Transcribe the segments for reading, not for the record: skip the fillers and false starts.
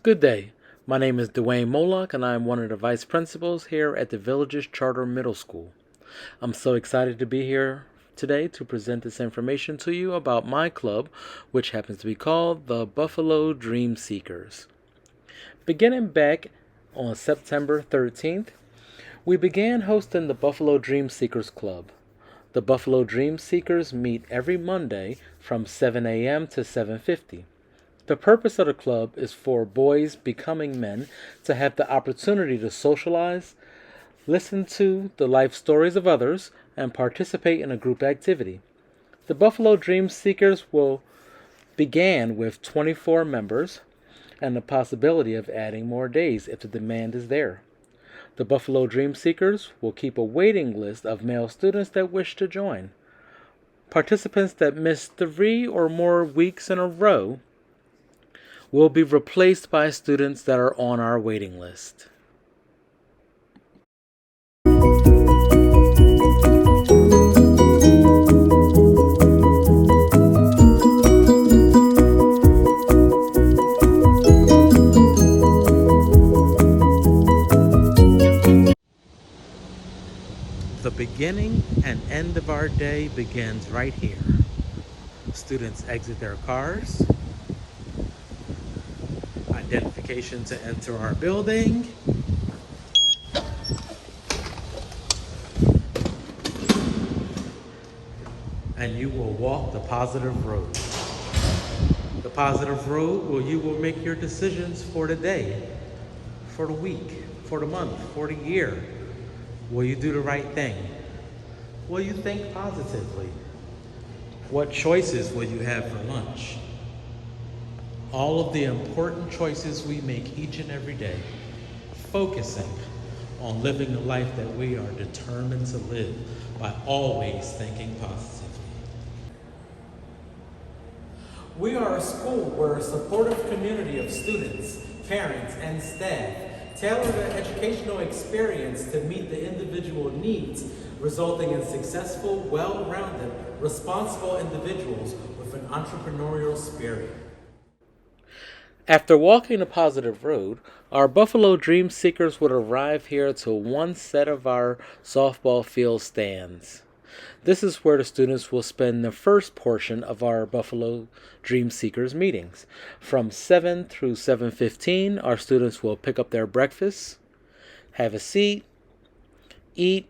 Good day. My name is Dwayne Moloch, and I am one of the vice principals here at the Villages Charter Middle School. I'm so excited to be here today to present this information to you about my club, which happens to be called the Buffalo Dream Seekers. Beginning back on September 13th, we began hosting the Buffalo Dream Seekers Club. The Buffalo Dream Seekers meet every Monday from 7 a.m. to 7:50. The purpose of the club is for boys becoming men to have the opportunity to socialize, listen to the life stories of others, and participate in a group activity. The Buffalo Dream Seekers will begin with 24 members and the possibility of adding more days if the demand is there. The Buffalo Dream Seekers will keep a waiting list of male students that wish to join. Participants that miss 3 or more weeks in a row will be replaced by students that are on our waiting list. The beginning and end of our day begins right here. Students exit their cars, identification to enter our building, and you will walk the positive road. The positive road where you will make your decisions for the day, for the week, for the month, for the year. Will you do the right thing? Will you think positively? What choices will you have for lunch? All of the important choices we make each and every day, focusing on living the life that we are determined to live by always thinking positively. We are a school where a supportive community of students, parents, and staff tailor an educational experience to meet the individual needs, resulting in successful, well-rounded, responsible individuals with an entrepreneurial spirit. After walking the positive road, our Buffalo Dream Seekers would arrive here to one set of our softball field stands. This is where the students will spend the first portion of our Buffalo Dream Seekers meetings. From 7 through 7:15, our students will pick up their breakfast, have a seat, eat,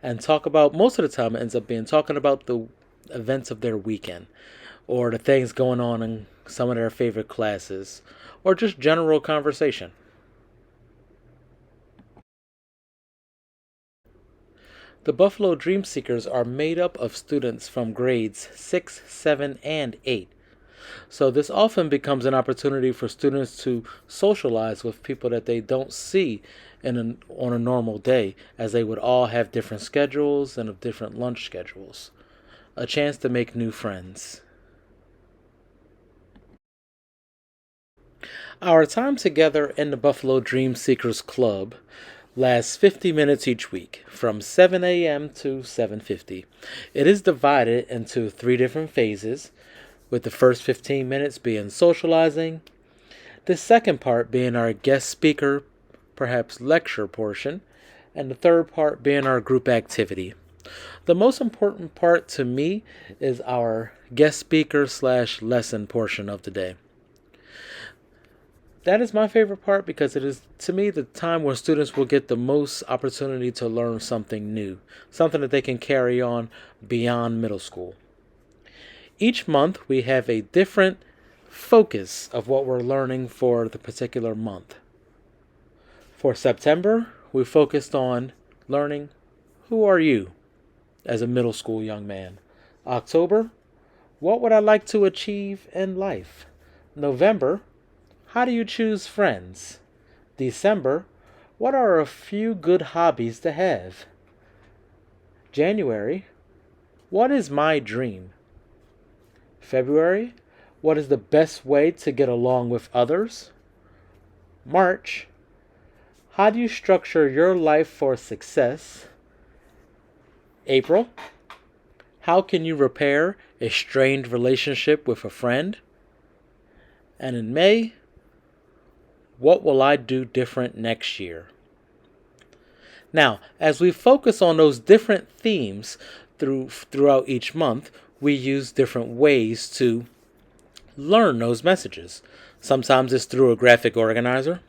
and talk about, most of the time it ends up being talking about the events of their weekend, or the things going on in some of their favorite classes, or just general conversation. The Buffalo Dream Seekers are made up of students from grades 6, 7, and 8. So this often becomes an opportunity for students to socialize with people that they don't see on a normal day, as they would all have different schedules and of different lunch schedules. A chance to make new friends. Our time together in the Buffalo Dream Seekers Club lasts 50 minutes each week, from 7 a.m. to 7:50. It is divided into 3 different phases, with the first 15 minutes being socializing, the second part being our guest speaker, perhaps lecture portion, and the third part being our group activity. The most important part to me is our guest speaker / lesson portion of the day. That is my favorite part because it is, to me, the time where students will get the most opportunity to learn something new, something that they can carry on beyond middle school. Each month we have a different focus of what we're learning for the particular month. For September, we focused on learning who are you as a middle school young man. October, what would I like to achieve in life? November, how do you choose friends? December, what are a few good hobbies to have? January, what is my dream? February, what is the best way to get along with others? March, how do you structure your life for success? April, how can you repair a strained relationship with a friend? And in May, What will I do different next year? Now, as we focus on those different themes throughout each month, we use different ways to learn those messages. Sometimes it's through a graphic organizer.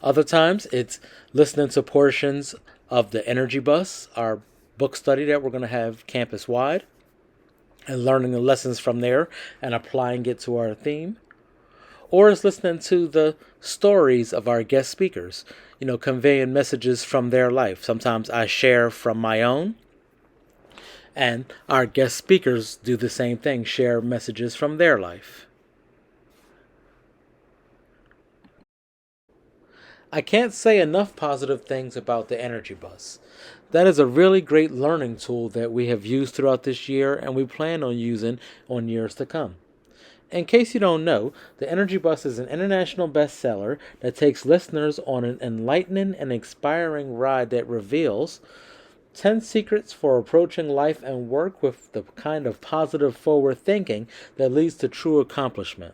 Other times it's listening to portions of the Energy Bus, our book study that we're going to have campus wide, and learning the lessons from there and applying it to our theme. Or it's listening to the stories of our guest speakers, conveying messages from their life. Sometimes I share from my own, and our guest speakers do the same thing, share messages from their life. I can't say enough positive things about the Energy Bus. That is a really great learning tool that we have used throughout this year and we plan on using on years to come. In case you don't know, the Energy Bus is an international bestseller that takes listeners on an enlightening and inspiring ride that reveals 10 secrets for approaching life and work with the kind of positive forward thinking that leads to true accomplishment.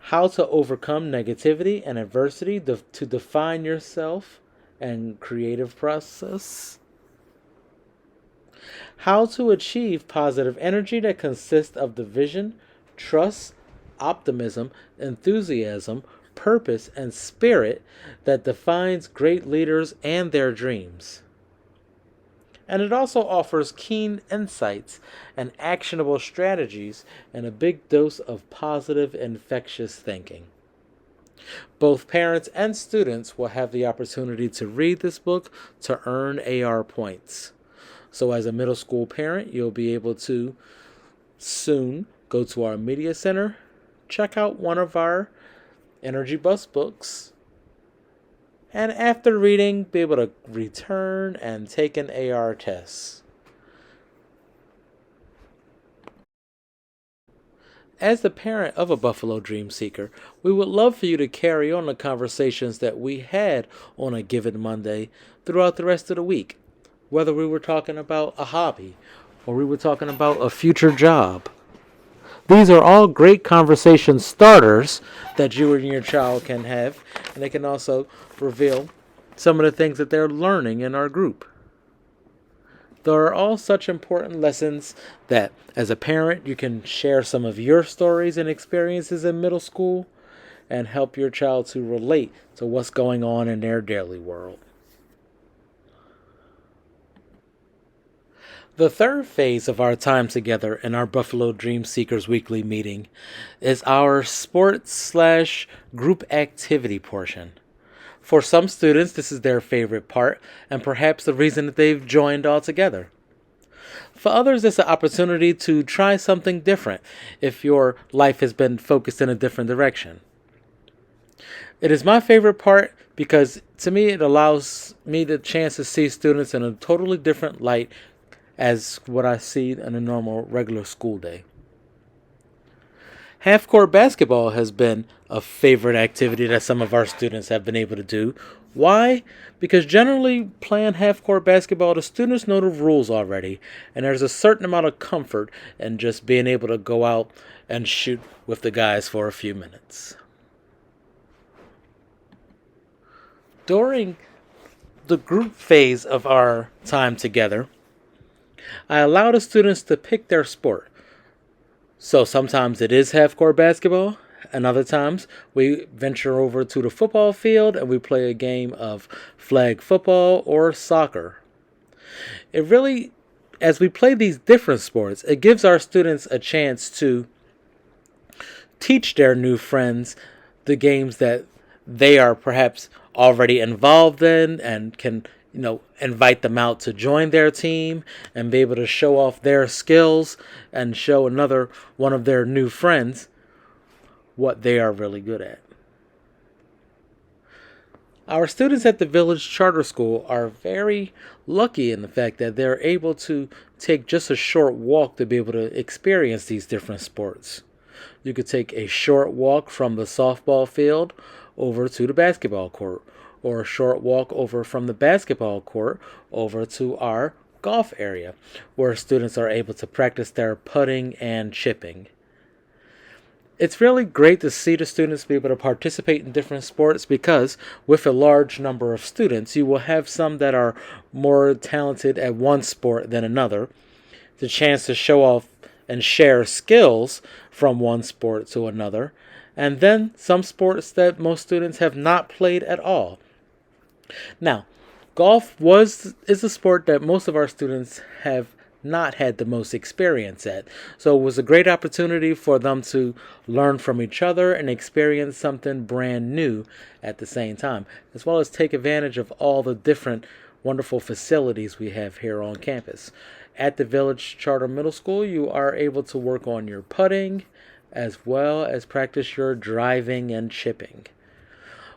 How to overcome negativity and adversity to define yourself and creative process. How to achieve positive energy that consists of the vision, trust, optimism, enthusiasm, purpose, and spirit that defines great leaders and their dreams. And it also offers keen insights and actionable strategies and a big dose of positive, infectious thinking. Both parents and students will have the opportunity to read this book to earn AR points. So as a middle school parent, you'll be able to soon go to our media center, check out one of our Energy Bus books, and after reading, be able to return and take an AR test. As the parent of a Buffalo Dream Seeker, we would love for you to carry on the conversations that we had on a given Monday throughout the rest of the week. Whether we were talking about a hobby or we were talking about a future job. These are all great conversation starters that you and your child can have, and they can also reveal some of the things that they're learning in our group. There are all such important lessons that, as a parent, you can share some of your stories and experiences in middle school and help your child to relate to what's going on in their daily world. The third phase of our time together in our Buffalo Dream Seekers weekly meeting is our sports/group activity portion. For some students, this is their favorite part and perhaps the reason that they've joined all together. For others, it's an opportunity to try something different if your life has been focused in a different direction. It is my favorite part because to me it allows me the chance to see students in a totally different light as what I see in a normal regular school day. Half-court basketball has been a favorite activity that some of our students have been able to do. Why? Because generally playing half-court basketball, the students know the rules already, and there's a certain amount of comfort in just being able to go out and shoot with the guys for a few minutes. During the group phase of our time together, I allow the students to pick their sport. So sometimes it is half-court basketball, and other times we venture over to the football field and we play a game of flag football or soccer. It really, as we play these different sports, it gives our students a chance to teach their new friends the games that they are perhaps already involved in and can invite them out to join their team and be able to show off their skills and show another one of their new friends what they are really good at. Our students at the Village Charter School are very lucky in the fact that they're able to take just a short walk to be able to experience these different sports. You could take a short walk from the softball field over to the basketball court, or a short walk over from the basketball court over to our golf area, where students are able to practice their putting and chipping. It's really great to see the students be able to participate in different sports because with a large number of students, you will have some that are more talented at one sport than another. The chance to show off and share skills from one sport to another. And then some sports that most students have not played at all. Now, golf is a sport that most of our students have not had the most experience at. So it was a great opportunity for them to learn from each other and experience something brand new at the same time, as well as take advantage of all the different wonderful facilities we have here on campus. At the Village Charter Middle School, you are able to work on your putting as well as practice your driving and chipping,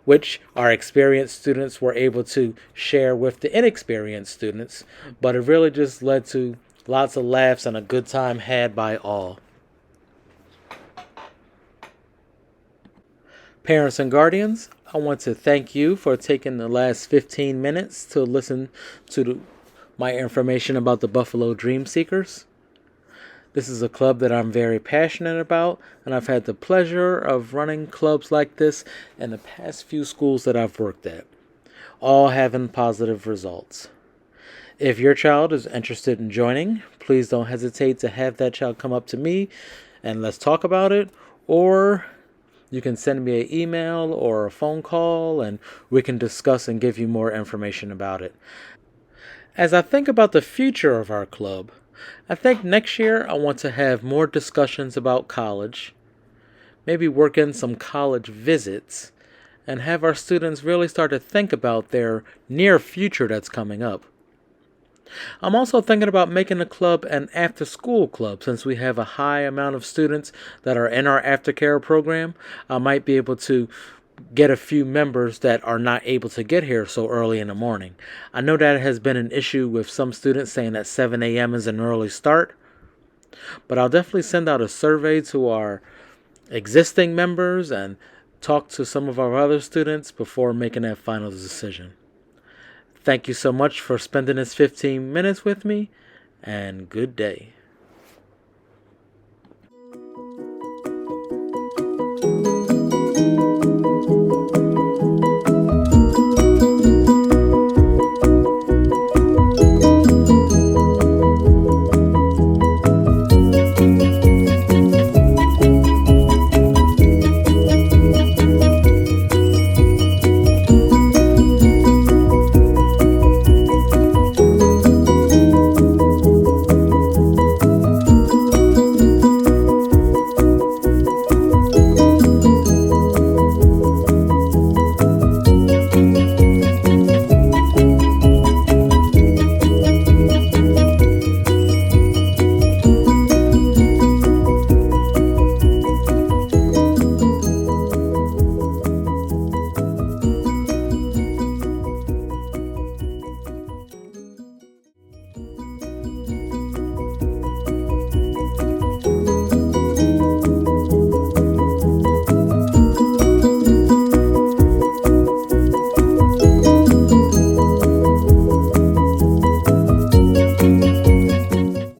which our experienced students were able to share with the inexperienced students, but it really just led to lots of laughs and a good time had by all. Parents and guardians, I want to thank you for taking the last 15 minutes to listen to my information about the Buffalo Dream Seekers. This is a club that I'm very passionate about, and I've had the pleasure of running clubs like this in the past few schools that I've worked at, all having positive results. If your child is interested in joining, please don't hesitate to have that child come up to me and let's talk about it, or you can send me an email or a phone call and we can discuss and give you more information about it. As I think about the future of our club, I think next year I want to have more discussions about college, maybe work in some college visits, and have our students really start to think about their near future that's coming up. I'm also thinking about making the club an after-school club. Since we have a high amount of students that are in our aftercare program, I might be able to get a few members that are not able to get here so early in the morning. I know that has been an issue with some students saying that 7 a.m. is an early start, but I'll definitely send out a survey to our existing members and talk to some of our other students before making that final decision. Thank you so much for spending this 15 minutes with me, and good day.